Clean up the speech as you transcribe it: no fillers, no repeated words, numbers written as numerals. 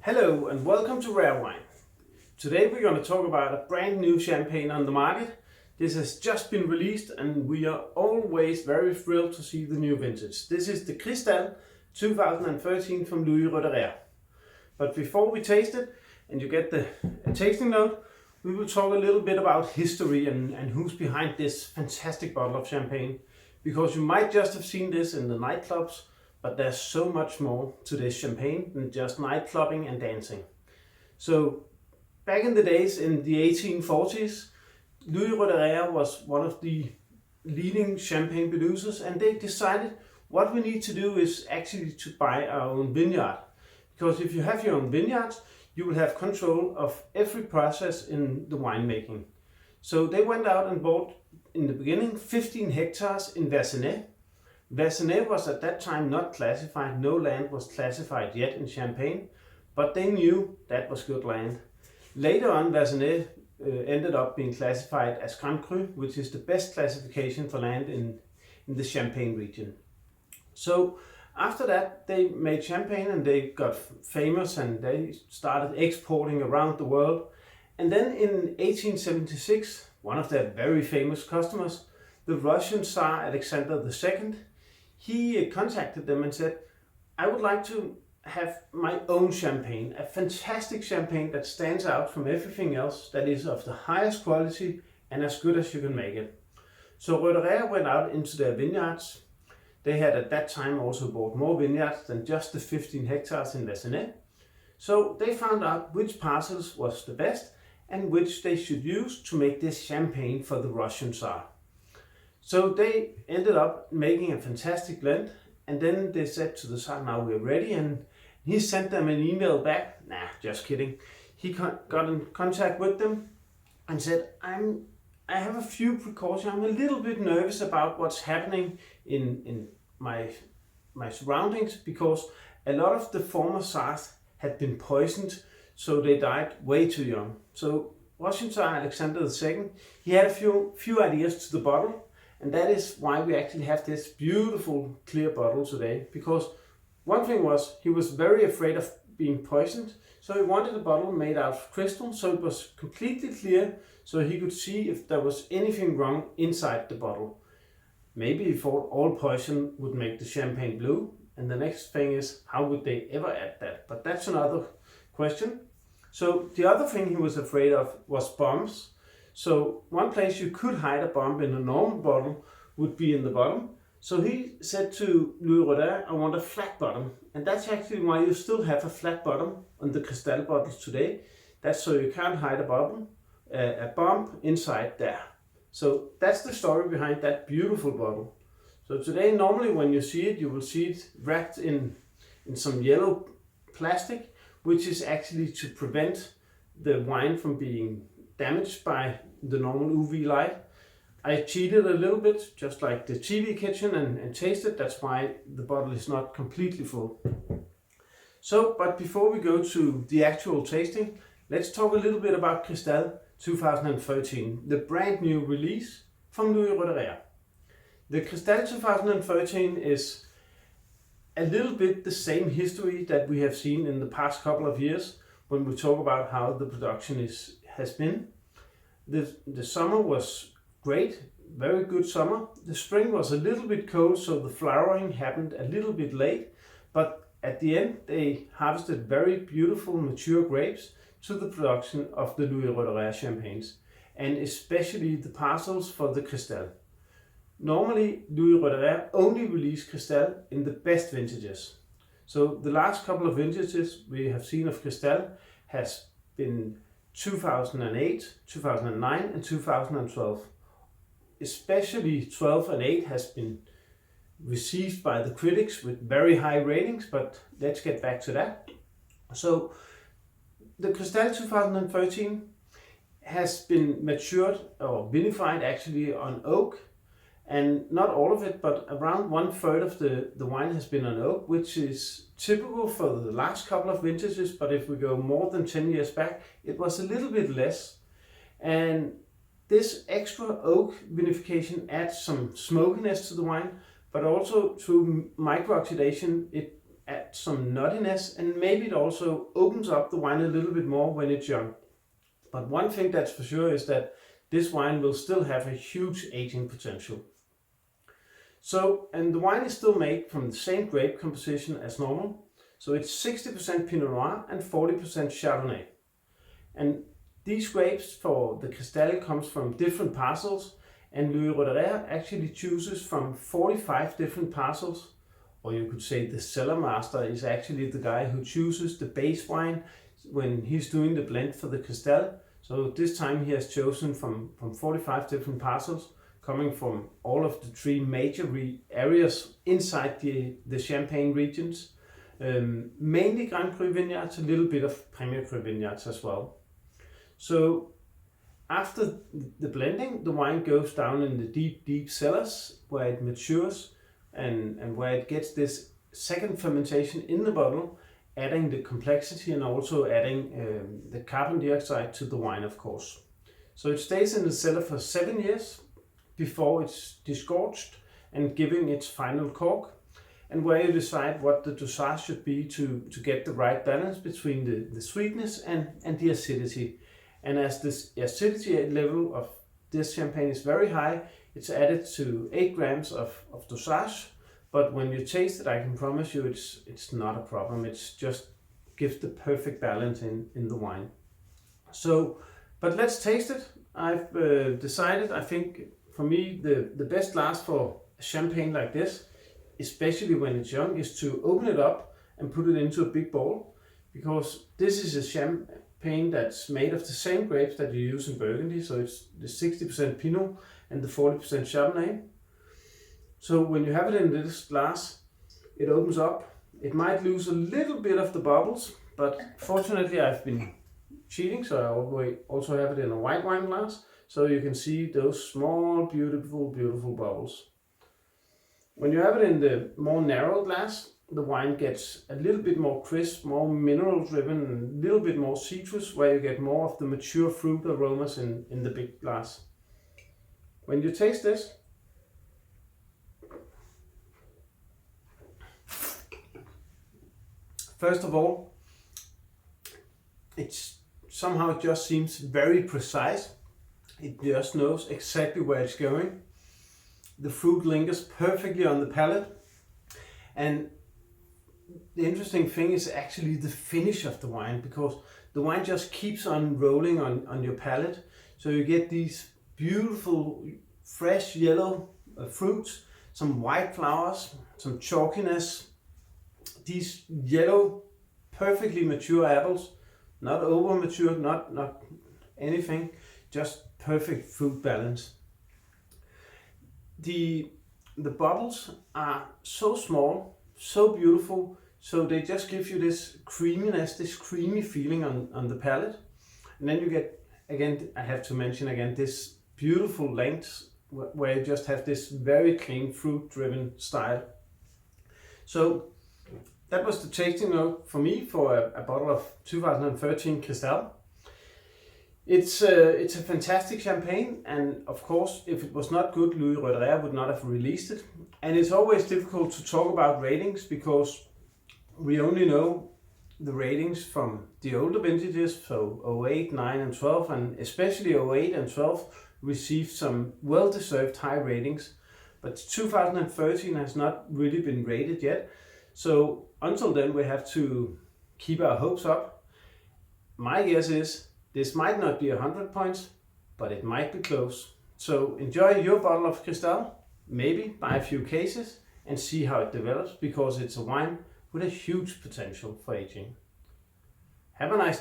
Hello and welcome to Rare Wine. Today we're going to talk about a brand new champagne on the market. This has just been released and we are always very thrilled to see the new vintage. This is the Cristal 2013 from Louis Roederer. But before we taste it and you get the tasting note, we will talk a little bit about history and who's behind this fantastic bottle of champagne. Because you might just have seen this in the nightclubs, but there's so much more to this champagne than just night clubbing and dancing. So back in the days in the 1840s, Louis Roederer was one of the leading champagne producers, and they decided what we need to do is actually to buy our own vineyard. Because if you have your own vineyards, you will have control of every process in the winemaking. So they went out and bought, in the beginning, 15 hectares in Verzenay. Verzenay was at that time not classified, no land was classified yet in Champagne, but they knew that was good land. Later on, Verzenay ended up being classified as Grand Cru, which is the best classification for land in the Champagne region. So after that, they made champagne and they got famous and they started exporting around the world. And then in 1876, one of their very famous customers, the Russian Tsar Alexander II, he contacted them and said, I would like to have my own champagne, a fantastic champagne that stands out from everything else, that is of the highest quality and as good as you can make it. So Roederer went out into their vineyards. They had at that time also bought more vineyards than just the 15 hectares in Verzenay. So they found out which parcels was the best and which they should use to make this champagne for the Russian Tsar. So they ended up making a fantastic blend, and then they said to the Tsar, now we're ready, and he sent them an email back. Nah, just kidding. He got in contact with them and said, I have a few precautions. I'm a little bit nervous about what's happening in my surroundings, because a lot of the former Tsars had been poisoned, so they died way too young. So Russian Tsar Alexander II, he had a few ideas to the bottle. And that is why we actually have this beautiful clear bottle today. Because one thing was, he was very afraid of being poisoned. So he wanted a bottle made out of crystal, so it was completely clear, so he could see if there was anything wrong inside the bottle. Maybe he thought all poison would make the champagne blue. And the next thing is, how would they ever add that? But that's another question. So the other thing he was afraid of was bombs. So one place you could hide a bomb in a normal bottle would be in the bottom. So he said to Louis Roederer, I want a flat bottom. And that's actually why you still have a flat bottom on the Cristal bottles today. That's so you can't hide a bomb inside there. So that's the story behind that beautiful bottle. So today, normally when you see it, you will see it wrapped in some yellow plastic, which is actually to prevent the wine from being damaged by the normal UV light. I cheated a little bit, just like the TV kitchen, and tasted. That's why the bottle is not completely full. So, but before we go to the actual tasting, let's talk a little bit about Cristal 2013, the brand new release from Louis Roederer. The Cristal 2013 is a little bit the same history that we have seen in the past couple of years when we talk about how the production has been. The summer was great, very good summer. The spring was a little bit cold, so the flowering happened a little bit late, but at the end they harvested very beautiful mature grapes to the production of the Louis Roederer champagnes, and especially the parcels for the Cristal. Normally Louis Roederer only released Cristal in the best vintages. So the last couple of vintages we have seen of Cristal has been 2008, 2009 and 2012. Especially 12 and 8 has been received by the critics with very high ratings, but let's get back to that. So the Cristal 2013 has been matured or vinified actually on oak, and not all of it, but around 1/3 of the wine has been on oak, which is typical for the last couple of vintages, but if we go more than 10 years back, it was a little bit less. And this extra oak vinification adds some smokiness to the wine, but also through micro-oxidation, it add some nuttiness, and maybe it also opens up the wine a little bit more when it's young. But one thing that's for sure is that this wine will still have a huge aging potential. So, and the wine is still made from the same grape composition as normal. So it's 60% Pinot Noir and 40% Chardonnay. And these grapes for the Cristal comes from different parcels, and Louis Roederer actually chooses from 45 different parcels. Or you could say the cellar master is actually the guy who chooses the base wine when he's doing the blend for the Cristal. So this time he has chosen from 45 different parcels, coming from all of the three major areas inside the Champagne regions. Mainly Grand Cru vineyards, a little bit of Premier Cru vineyards as well. So after the blending, the wine goes down in the deep cellars where it matures and where it gets this second fermentation in the bottle, adding the complexity and also adding the carbon dioxide to the wine, of course. So it stays in the cellar for 7 years before it's disgorged and giving its final cork, and where you decide what the dosage should be to get the right balance between the sweetness and the acidity. And as this acidity level of this champagne is very high, it's added to 8 grams of dosage. But when you taste it, I can promise you it's not a problem. It's just gives the perfect balance in the wine. So, but let's taste it. I've decided, I think for me, the best glass for a champagne like this, especially when it's young, is to open it up and put it into a big bowl, because this is a champagne that's made of the same grapes that you use in Burgundy. So it's the 60% Pinot and the 40% Chardonnay. So when you have it in this glass, it opens up. It might lose a little bit of the bubbles, but fortunately I've been cheating, so I also have it in a white wine glass, so you can see those small, beautiful bubbles. When you have it in the more narrow glass, the wine gets a little bit more crisp, more mineral driven, a little bit more citrus, where you get more of the mature fruit aromas in the big glass. When you taste this, first of all, it's somehow it just seems very precise. It just knows exactly where it's going. The fruit lingers perfectly on the palate. And the interesting thing is actually the finish of the wine, because the wine just keeps on rolling on your palate. So you get these beautiful, fresh yellow fruits, some white flowers, some chalkiness, these yellow, perfectly mature apples, not over mature, not anything, just perfect fruit balance. The bubbles are so small, so beautiful, so they just give you this creaminess, this creamy feeling on the palate. And then you get, again, I have to mention again, this beautiful length where you just have this very clean fruit driven style. So that was the tasting note for me for a bottle of 2013 Cristal. It's a fantastic champagne, and of course, if it was not good, Louis Roederer would not have released it. And it's always difficult to talk about ratings because we only know the ratings from the older vintages, so 08, 9 and 12, and especially 08 and 12 received some well-deserved high ratings, but 2013 has not really been rated yet. So until then, we have to keep our hopes up. My guess is this might not be 100 points, but it might be close. So enjoy your bottle of Cristal, maybe buy a few cases and see how it develops, because it's a wine with a huge potential for aging. Have a nice day.